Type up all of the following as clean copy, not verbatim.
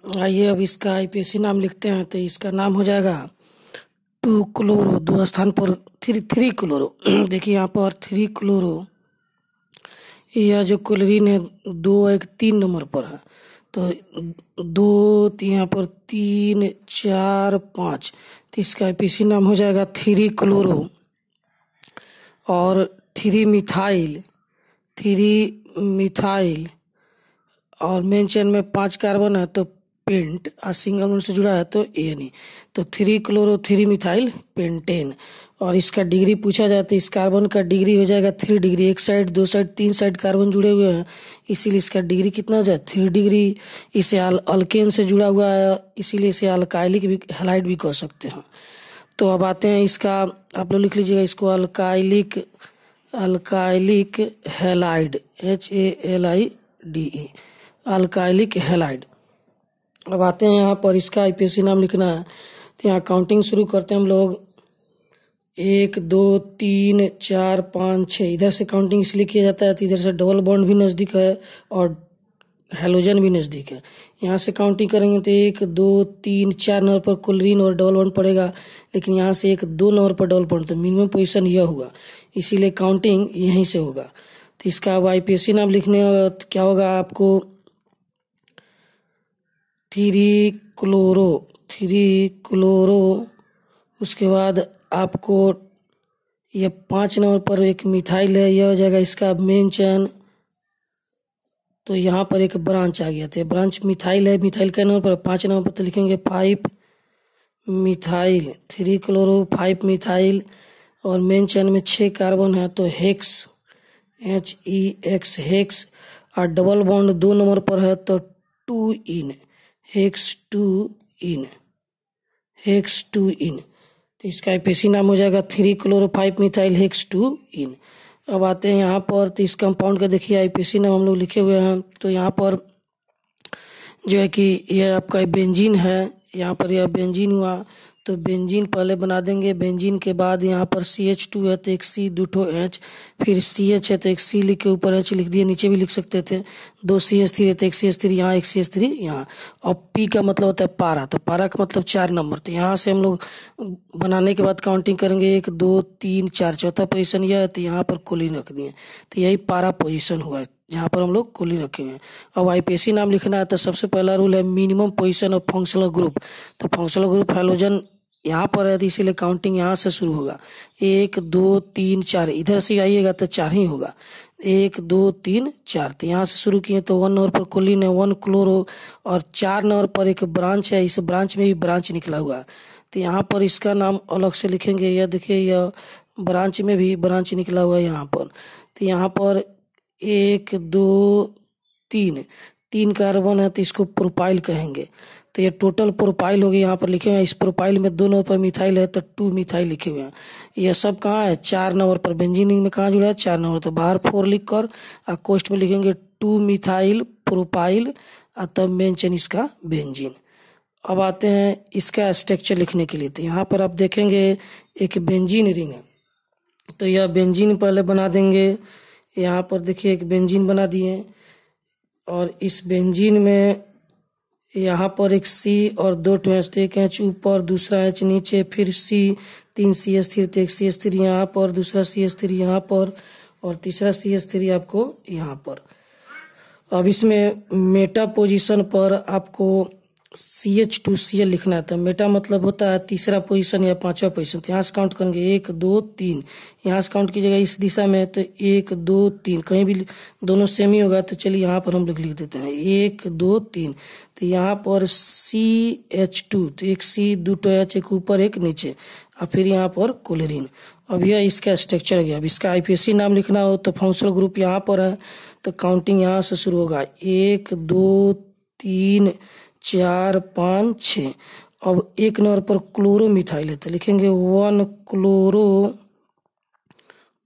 आइए अब इसका आईपीएसी नाम लिखते हैं। तो इसका नाम हो जाएगा 2 क्लोरो, दो स्थान पर 3 क्लोरो। देखिए यहाँ पर 3 क्लोरो, यह जो क्लोरीन है 3 नंबर पर है। तो 2 यहाँ पर 3 4 5, तो इसका आईपीएसी नाम हो जाएगा 3 क्लोरो। और 3 मिथाइल और मेन चेन में 5 कार्बन है तो पेंट, और सिंगल बॉन्ड से जुड़ा है तो एन। तो 3 क्लोरो 3 मिथाइल पेंटेन। और इसका डिग्री पूछा जाए तो इस कार्बन का डिग्री हो जाएगा 3 डिग्री। एक साइड, दो साइड, 3 साइड कार्बन जुड़े हुए हैं, इसीलिए इसका डिग्री कितना हो जाए 3 डिग्री। इसे अल्केन से जुड़ा हुआ है, इसीलिए इसे अल्काइलिक भी, हैलाइड भी कह सकते हैं। तो अब आते हैं इसका, आप लोग लिख लीजिएगा इसको, अल्काइलिक हैलाइड, HALIDE, अल्काइलिक हैलाइड। अब आते हैं यहाँ पर इसका आईपीएसी नाम लिखना है। तो यहाँ काउंटिंग शुरू करते हैं हम लोग। 1 2 3 4 5 6, इधर से काउंटिंग इसलिए किया जाता है तो इधर से डबल बॉन्ड भी नज़दीक है और हेलोजन भी नज़दीक है। यहाँ से काउंटिंग करेंगे तो 1 2 3 4 नंबर पर क्लोरीन और डबल बॉन्ड पड़ेगा, लेकिन यहाँ से 1 2 नंबर पर डबल बॉन्ड, तो मिनिमम पोजीशन यह होगा, इसीलिए काउंटिंग यहीं से होगा। तो इसका अब आईपीएसी नाम लिखने होगा तो क्या होगा आपको, 3 क्लोरो। उसके बाद आपको यह 5 नंबर पर एक मिथाइल है, यह हो जाएगा इसका मेन चेन। तो यहाँ पर एक ब्रांच आ गया, तो ब्रांच मिथाइल है, मिथाइल का नंबर पर 5 नंबर पर तो लिखेंगे 5 मिथाइल, 3 क्लोरो 5 मिथाइल। और मेन चेन में 6 कार्बन है तो हेक्स, HEX, हेक्स। और डबल बॉन्ड 2 नंबर पर है तो 2 इन, हेक्स 2 इन। तो इसका आईपीएसी नाम हो जाएगा 3 क्लोरो 5 मिथाइल हेक्स 2 इन। अब आते हैं यहाँ पर, तो इस कंपाउंड का देखिए आईपीएसी नाम हम लोग लिखे हुए हैं। तो यहाँ पर जो है कि यह आपका बेंजीन है, यहाँ पर यह बेंजीन हुआ, तो बेंजीन पहले बना देंगे। बेंजीन के बाद यहाँ पर CH2 है तो एक C, 2 H, फिर CH है तो एक C लिख के ऊपर H लिख दिए, नीचे भी लिख सकते थे। 2 CH3 है तो एक CH3 यहाँ, एक CH3 यहाँ। और P का मतलब होता है पारा, तो पारा का मतलब 4 नंबर। तो यहाँ से हम लोग बनाने के बाद काउंटिंग करेंगे 1 2 3 4, चौथा पोजीशन यह है तो यहाँ पर क्लोरीन रख दिए, तो यही पारा पोजीशन हुआ है जहाँ पर हम लोग क्लोरीन रखे हुए हैं। अब आईपीएसी नाम लिखना है तो सबसे पहला रूल है minimum position of functional group. तो फंक्शनल ग्रुप हैलोजन यहाँ पर है तो इसीलिए काउंटिंग यहाँ से शुरू होगा। 1 2 3 4, इधर से आइएगा तो 4 ही होगा। 1 2 3 4, तो यहाँ से शुरू किए तो 1 नंबर पर क्लोरीन है, 1 क्लोरो। और 4 नंबर पर एक ब्रांच है, इस ब्रांच में भी ब्रांच निकला हुआ है, तो यहाँ पर इसका नाम अलग से लिखेंगे। यह देखिए, यह ब्रांच में भी ब्रांच निकला हुआ है यहाँ पर। तो यहाँ पर 1 2 3 कार्बन है तो इसको प्रोपाइल कहेंगे। तो ये टोटल प्रोपाइल हो गया, यहाँ पर लिखे हुए हैं। इस प्रोपाइल में 2 नंबर पर मिथाइल है तो 2 मिथाइल लिखे हुए हैं। यह सब कहाँ है, 4 नंबर पर। बेंजीन में कहाँ जुड़ा है, 4 नंबर। तो बाहर 4 लिख कर और कोष्ट में लिखेंगे 2 मिथाइल प्रोपाइल, और तब मेन चेन इसका बेंजीन। अब आते हैं इसका स्ट्रक्चर लिखने के लिए। तो यहाँ पर आप देखेंगे एक बेंजीन रिंग है, तो यह बेंजीन पहले बना देंगे। यहाँ पर देखिए एक बेंजीन बना दिए, और इस बेंजीन में यहाँ पर एक C और 2 H, तो एक H ऊपर, दूसरा H नीचे, फिर C, 3 CH3, तो एक CH3 यहाँ पर, दूसरा CH3 यहाँ पर, और तीसरा CH3 आपको यहाँ पर। अब इसमें मेटा पोजीशन पर आपको CH2Cl लिखना था। मेटा मतलब होता है तीसरा पोजीशन या 5वां पोजीशन। तो यहाँ से काउंट करेंगे 1 2 3, यहाँ से काउंट कीजिएगा इस दिशा में तो 1 2 3, कहीं भी दोनों सेम ही होगा। तो चलिए यहाँ पर हम लोग लिख देते हैं 1 2 3। तो यहाँ पर CH2, तो एक C, 2 H, एक ऊपर एक नीचे, और फिर यहाँ पर क्लोरीन। अब यह इसका स्ट्रक्चर गया। अब इसका आईपीएसी नाम लिखना हो तो फंक्शनल ग्रुप यहाँ पर है, तो काउंटिंग यहाँ से शुरू होगा 1 2 3 4 5 6। अब 1 नंबर पर क्लोरो मिथाइल है तो लिखेंगे 1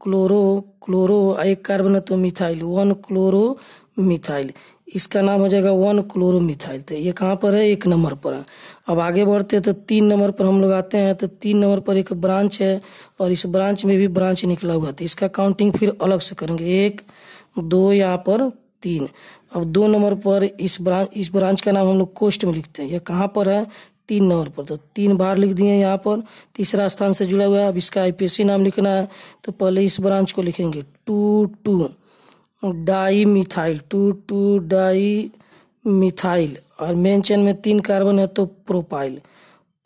क्लोरो, एक कार्बन है तो मिथाइल, 1 क्लोरो मिथाइल। इसका नाम हो जाएगा 1 क्लोरो मिथाइल। तो ये कहाँ पर है, 1 नंबर पर है। अब आगे बढ़ते हैं तो 3 नंबर पर हम लोग आते हैं। तो 3 नंबर पर एक ब्रांच है, और इस ब्रांच में भी ब्रांच निकला हुआ है, तो इसका काउंटिंग फिर अलग से करेंगे 1 2, यहाँ पर 3। अब 2 नंबर पर इस ब्रांच का नाम हम लोग कोष्ट में लिखते हैं। यह कहाँ पर है? 3 नंबर पर, तो 3 बार लिख दिए यहाँ पर। तीसरा स्थान से जुड़ा हुआ है। अब इसका आईपीएसी नाम लिखना है, तो पहले इस ब्रांच को लिखेंगे 2,2 डाई मिथाइल, 2,2 डाई मिथाइल। और मेन चेन में 3 कार्बन है तो प्रोपाइल,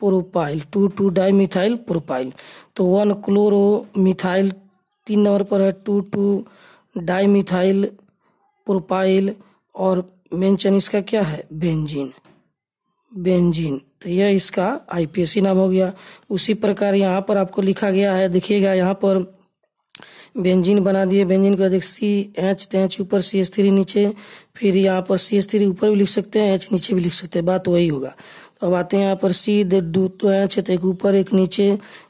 2,2 डाई मिथाइल प्रोपाइल। तो 1 क्लोरो मिथाइल 3 नंबर पर है, 2,2 डाई मिथाइल प्रोपाइल। और मेन चेन इसका क्या है? बेंजीन। तो यह इसका आईपीएसी नाम हो गया। उसी प्रकार यहाँ पर आपको लिखा गया है, देखिएगा यहाँ पर बेंजीन बना दिए। बेंजीन का देख CH ऊपर CH3 नीचे, फिर यहाँ पर CH3 ऊपर भी लिख सकते हैं, H नीचे भी लिख सकते हैं, बात वही होगा। तो अब आते हैं यहाँ पर तो H है तो एक ऊपर एक नीचे,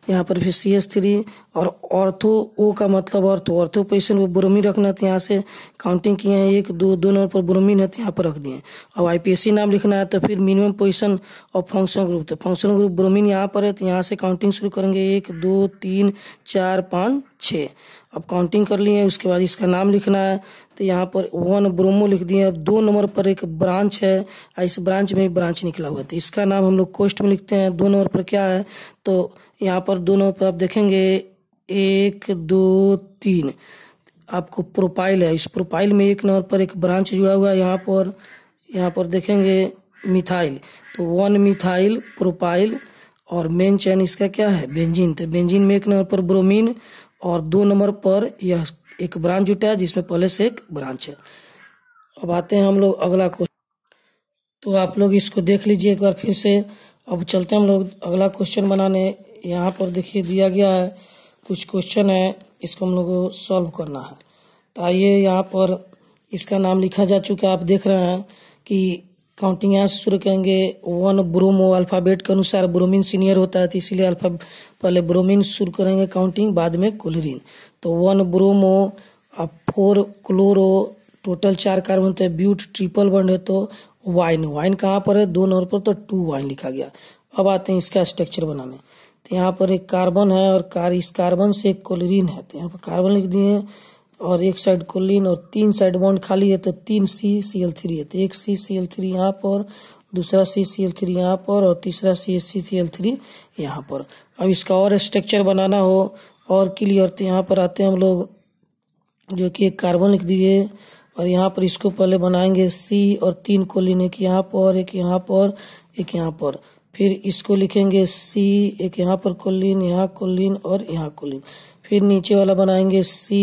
यहाँ पर फिर CH3 और ऑर्थो O का मतलब ऑर्थो पोजिशन पर ब्रोमीन रखना, तो यहाँ से काउंटिंग किए हैं 1 2 2 नंबर पर ब्रोमीन है तो यहाँ पर रख दिए। अब आईपीएसी नाम लिखना है तो फिर minimum position of function group, तो फंक्शन ग्रुप ब्रोमीन यहाँ पर है तो यहाँ से काउंटिंग शुरू करेंगे 1 2 3 4 5 6। अब काउंटिंग कर लिए, उसके बाद इसका नाम लिखना है, तो यहाँ पर 1 ब्रोमो लिख दिए। अब 2 नंबर पर एक ब्रांच है और इस ब्रांच में भी ब्रांच निकला हुआ है, तो इसका नाम हम लोग कोष्ट में लिखते हैं। 2 नंबर पर क्या है? तो यहाँ पर 2 नंबर पर आप देखेंगे 1 2 3 आपको प्रोपाइल है। इस प्रोपाइल में 1 नंबर पर एक ब्रांच जुड़ा हुआ है, यहाँ पर देखेंगे मिथाइल, तो 1 मिथाइल प्रोपाइल। और मेन चेन इसका क्या है? बेंजीन। तो बेंजीन में 1 नंबर पर ब्रोमीन और 2 नंबर पर यह एक ब्रांच जुटा है जिसमें पहले से एक ब्रांच है। अब आते हैं हम लोग अगला क्वेश्चन, तो आप लोग इसको देख लीजिए एक बार फिर से। अब चलते हैं हम लोग अगला क्वेश्चन बनाने। यहाँ पर देखिए दिया गया है कुछ क्वेश्चन है, इसको हम लोग को सॉल्व करना है। तो आइए, यहाँ पर इसका नाम लिखा जा चुका है, आप देख रहे हैं कि काउंटिंग यहाँ से शुरू करेंगे। 1 ब्रोमो, अल्फाबेट के अनुसार ब्रोमीन सीनियर होता है तो इसीलिए पहले ब्रोमीन शुरू करेंगे काउंटिंग, बाद में क्लोरीन। तो 1 ब्रोमो, अब 4 क्लोरो, टोटल 4 कार्बन होते हैं। ब्यूट ट्रिपल बॉन्ड है तो वाइन कहाँ पर है? 2 नंबर पर, तो 2 वाइन लिखा गया। अब आते हैं इसका स्ट्रक्चर बनाने। तो यहाँ पर एक कार्बन है और इस कार्बन से एक क्लोरीन है, तो यहाँ पर कार्बन लिख दिए और एक साइड क्लोरीन और 3 साइड बॉन्ड खाली है तो 3 CCl3 है, तो एक CCl3 यहाँ पर, दूसरा CCl3 यहाँ पर और तीसरा CCl3 यहाँ पर। अब इसका और स्ट्रक्चर बनाना हो और क्लियर, तो यहाँ पर आते हैं हम लोग, जो कि एक कार्बन लिख दिए और यहाँ पर इसको पहले बनाएंगे C और 3 क्लोरीन, एक यहाँ पर एक यहाँ पर एक यहाँ पर। फिर इसको लिखेंगे C, एक यहाँ पर क्लोरीन, यहाँ क्लोरीन और यहाँ क्लोरीन। फिर नीचे वाला बनाएंगे C,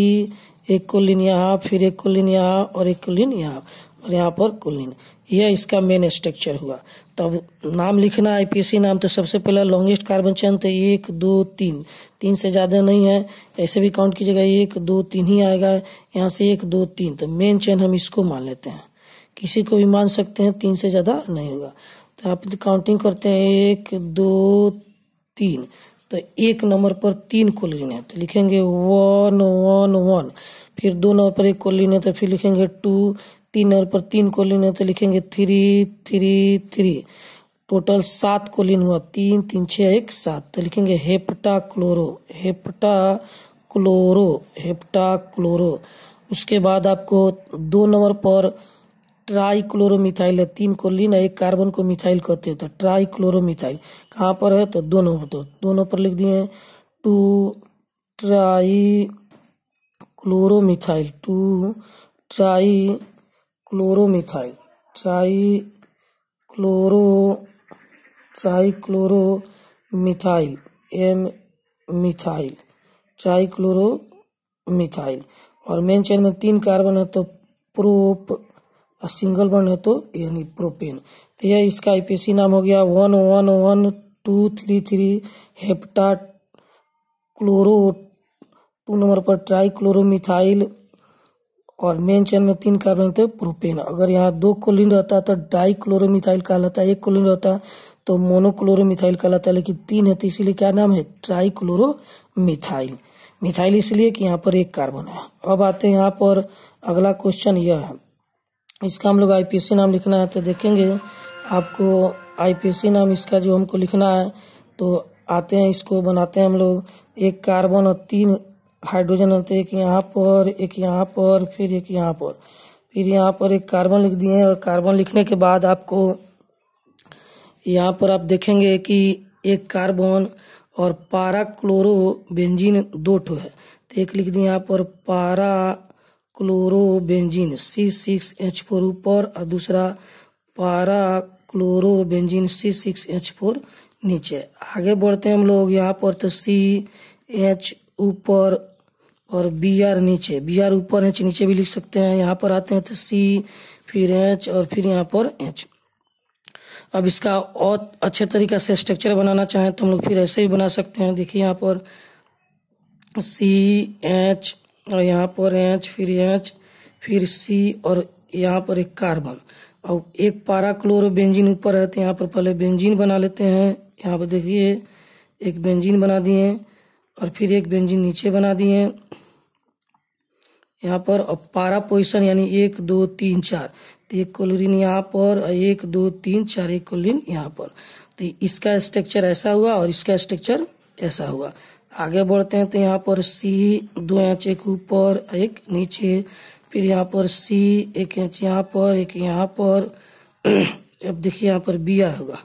एक क्लोरीन यहाँ, फिर एक क्लोरीन यहाँ और एक क्लोरीन यहाँ और यहाँ पर क्लोरीन। यह इसका मेन स्ट्रक्चर हुआ। तब नाम लिखना आईपीएसी नाम, तो सबसे पहला लॉन्गेस्ट कार्बन चेन तो 1 2 3 से ज़्यादा नहीं है, ऐसे भी काउंट कीजिएगा 1 2 3 ही आएगा। यहाँ से 1 2 3, तो मेन चेन हम इसको मान लेते हैं, किसी को भी मान सकते हैं, 3 से ज़्यादा नहीं होगा। तो आप काउंटिंग करते हैं 1 2 3, तो 1 नंबर पर 3 क्लोरीन है तो लिखेंगे 1 1 1। फिर 2 नंबर पर एक क्लोरीन है तो फिर लिखेंगे 2। 3 नंबर पर 3 क्लोरीन है तो लिखेंगे 3 3 3। टोटल 7 क्लोरीन हुआ, 3 3 6 1 7, तो लिखेंगे हेप्टा क्लोरो। उसके बाद आपको 2 नंबर पर ट्राई क्लोरोमिथाइल है, 3 क्लोरीन है, एक कार्बन को मिथाइल कहते हैं, तो ट्राई क्लोरोमिथाइल कहाँ पर है? तो 2 नंबर, तो 2 नंबर पर लिख दिए 2 trichloromethyl, 2 trichloromethyl, trichloromethyl M methyl, trichloromethyl. और मेन चेन में 3 कार्बन है तो प्रोप, सिंगल बॉन्ड है तो यानी प्रोपेन। तो यह इसका आईपीएसी नाम हो गया 1 1 1 2 3 3 हेप्टा क्लोरो। 2 नंबर पर ट्राई क्लोरोमिथाइल और मेन चेन में 3 कार्बन तो प्रोपेन। अगर यहाँ 2 क्लोरीन रहता तो डाई क्लोरोमिथाइल कहलाता, 1 क्लोरीन रहता तो मोनोक्लोरोमिथाइल कहलाता, लेकिन 3 है तो इसीलिए क्या नाम है? Try chloromethyl. मिथाइल इसलिए कि यहाँ पर 1 कार्बन है। अब आते हैं यहाँ पर अगला क्वेश्चन, यह है इसका हम लोग आईपीएसी नाम लिखना है। तो देखेंगे आपको आईपीएसी नाम इसका जो हमको लिखना है, तो आते हैं इसको बनाते हैं हम लोग। 1 कार्बन और 3 हाइड्रोजन होते हैं, एक यहाँ पर एक यहाँ पर फिर एक यहाँ पर। फिर यहाँ पर एक कार्बन लिख दिए, और कार्बन लिखने के बाद आपको यहाँ पर आप देखेंगे कि एक कार्बन और पारा क्लोरो बेंजीन 2 ठो है, तो एक लिख दिए यहाँ पर पारा क्लोरो बेंजीन C6H4 ऊपर, और दूसरा पारा क्लोरो बेंजीन C6H4 नीचे। आगे बढ़ते हैं हम लोग, यहाँ पर तो CH ऊपर और Br नीचे, Br ऊपर H नीचे भी लिख सकते हैं। यहाँ पर आते हैं तो C फिर H और फिर यहाँ पर H। अब इसका और अच्छे तरीके से स्ट्रक्चर बनाना चाहें तो हम लोग फिर ऐसे ही बना सकते हैं। देखिए यहाँ पर CH और यहाँ पर H फिर C और यहाँ पर एक कार्बन और एक पारा क्लोरो बेंजीन ऊपर है, तो यहाँ पर पहले बेंजीन बना लेते हैं। यहाँ पर देखिए एक बेंजीन बना दिए और फिर एक बेंजीन नीचे बना दिए यहाँ पर। और पारा पोजीशन यानी 1 2 3 4, तो एक क्लोरीन यहाँ पर, 1 2 3 4 एक क्लोरीन यहाँ पर। तो इसका स्ट्रक्चर ऐसा हुआ और इसका स्ट्रक्चर ऐसा हुआ। आगे बढ़ते हैं तो यहाँ पर C2H एक ऊपर एक नीचे, फिर यहाँ पर C एक H यहाँ पर एक यहाँ पर। अब देखिए यहाँ पर Br होगा,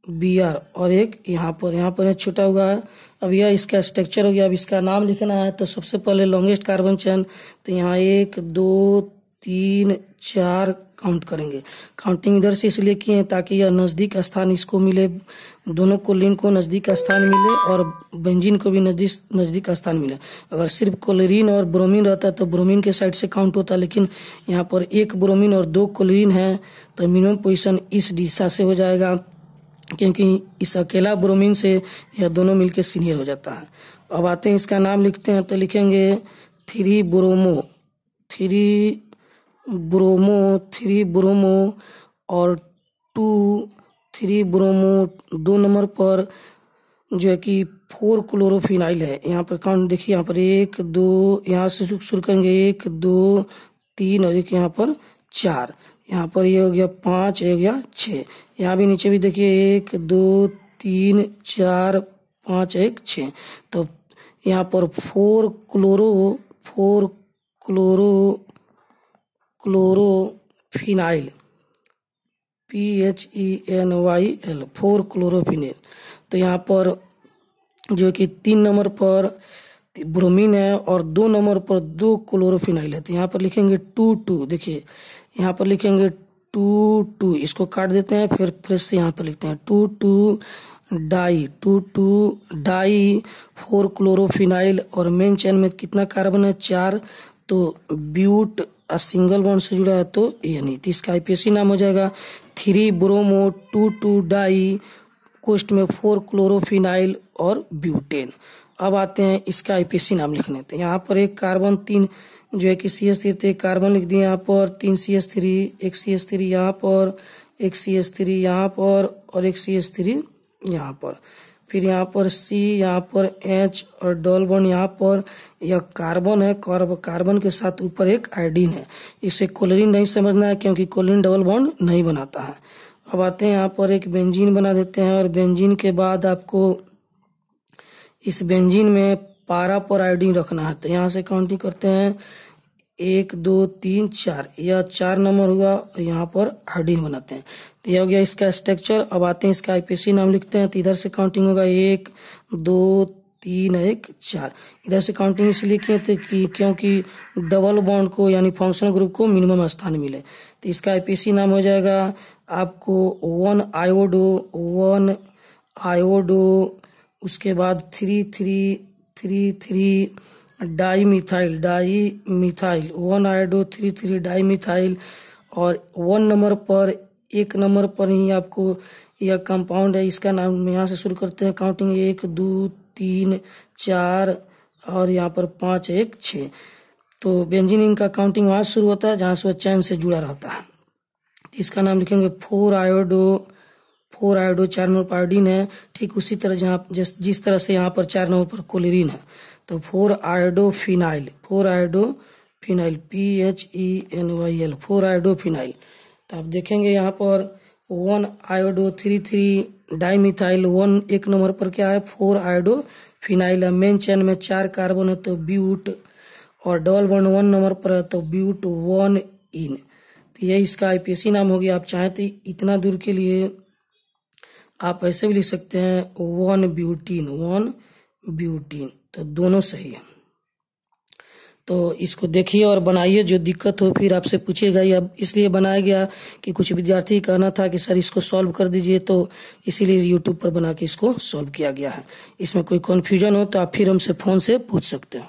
Br और एक यहाँ पर एक छोटा हुआ है। अब यह इसका स्ट्रक्चर हो गया। अब इसका नाम लिखना है तो सबसे पहले लॉन्गेस्ट कार्बन चेन, तो यहाँ 1 2 3 4 काउंट करेंगे। काउंटिंग इधर से इसलिए किए हैं ताकि यह नज़दीक स्थान इसको मिले, दोनों क्लोरीन को नज़दीक स्थान मिले और बेंजीन को भी नज़दीक स्थान मिले। अगर सिर्फ क्लोरीन और ब्रोमीन रहता तो ब्रोमीन के साइड से काउंट होता, लेकिन यहाँ पर एक ब्रोमीन और 2 क्लोरीन है तो मिनिमम पोजीशन इस दिशा से हो जाएगा, क्योंकि इस अकेला ब्रोमीन से यह दोनों मिलकर सीनियर हो जाता है। अब आते हैं इसका नाम लिखते हैं, तो लिखेंगे 3 ब्रोमो और 3 ब्रोमो 2 नंबर पर जो है कि 4 क्लोरोफिनाइल है। यहाँ पर काउंट देखिए, यहाँ पर 1 2 यहाँ से शुरू करेंगे 1 2 3 और एक यहाँ पर 4, यहाँ पर ये हो गया 5, ये हो गया 6। यहाँ भी नीचे भी देखिए 1 2 3 4 5 1 6। तो यहाँ पर 4 क्लोरोफिनाइल PHENYL 4 क्लोरोफिनाइल। तो यहाँ पर जो कि 3 नंबर पर ब्रोमीन है और 2 नंबर पर 2 क्लोरोफिनाइल है, तो यहाँ पर लिखेंगे 2 2। देखिए यहाँ पर लिखेंगे 2 2, इसको काट देते हैं फिर से यहाँ पर लिखते हैं 2 2 डाई 4 क्लोरोफिनाइल। और मेन चेन में कितना कार्बन है 4, तो ब्यूट सिंगल बॉन्ड से जुड़ा है तो यानी तो इसका IPAC नाम हो जाएगा 3 ब्रोमो 2 2 डाई कोष्ट में 4 क्लोरोफिनाइल और ब्यूटेन। अब आते हैं इसका IPAC नाम लिखने। तो यहाँ पर एक कार्बन 3 जो है कि CH3 थे, कार्बन लिख दिए यहाँ पर 3 CH3, एक CH3 यहाँ पर, एक CH3 यहाँ पर और एक CH3 यहाँ पर। फिर यहाँ पर C, यहाँ पर H और डबल बॉन्ड यहाँ पर। यह कार्बन है, कार्बन के साथ ऊपर एक आयोडीन है। इसे क्लोरीन नहीं समझना है क्योंकि क्लोरीन डबल बॉन्ड नहीं बनाता है। अब आते हैं यहाँ पर एक बेंजीन बना देते हैं, और बेंजीन के बाद आपको इस बेंजीन में पारा पर आयोडीन रखना है। तो यहाँ से काउंटिंग करते हैं 1 2 3 4, यह 4 नंबर हुआ, यहाँ पर आयोडीन बनाते हैं। तो यह हो गया इसका स्ट्रक्चर। अब आते हैं इसका IPAC नाम लिखते हैं। तो इधर से काउंटिंग होगा 1 2 3 1 4। इधर से काउंटिंग इसलिए किए थे कि क्योंकि डबल बॉन्ड को यानी फंक्शनल ग्रुप को मिनिमम स्थान मिले। तो इसका IPAC नाम हो जाएगा आपको 1 आयोडो, उसके बाद 3 3 3 3 di methyl 1 iodo 3 3 di methyl. और 1 नंबर पर, 1 नंबर पर ही आपको यह कंपाउंड है, इसका नाम यहाँ से शुरू करते हैं काउंटिंग 1 2 3 4 और यहाँ पर 5 1 6। तो बेंजीन का काउंटिंग वहाँ शुरू होता है जहाँ से वह चैन से जुड़ा रहता है। इसका नाम लिखेंगे 4 आयोडो 4 नंबर पर आयोडीन है, ठीक उसी तरह जहाँ जिस तरह से यहाँ पर 4 नंबर पर क्लोरीन है। तो 4 आयोडोफिनाइल PHENYL 4 आयोडोफिनाइल। तो आप देखेंगे यहाँ पर 1 आयोडो 3 3 डाईमिथाइल 1 नंबर पर क्या है 4 आयोडोफिनाइल है। मेन चेन में 4 कार्बन है तो ब्यूट, और डबल बॉन्ड 1 नंबर पर है तो ब्यूट 1 इन। तो यही इसका आईपीएसी नाम हो गया। आप चाहें तो इतना दूर के लिए आप ऐसे भी लिख सकते हैं 1 ब्यूटीन, तो दोनों सही है। तो इसको देखिए और बनाइए, जो दिक्कत हो फिर आपसे पूछिएगा। ये अब इसलिए बनाया गया कि कुछ विद्यार्थी कहना था कि सर इसको सॉल्व कर दीजिए, तो इसीलिए यूट्यूब पर बना के इसको सॉल्व किया गया है। इसमें कोई कन्फ्यूजन हो तो आप फिर हमसे फ़ोन से पूछ सकते हो।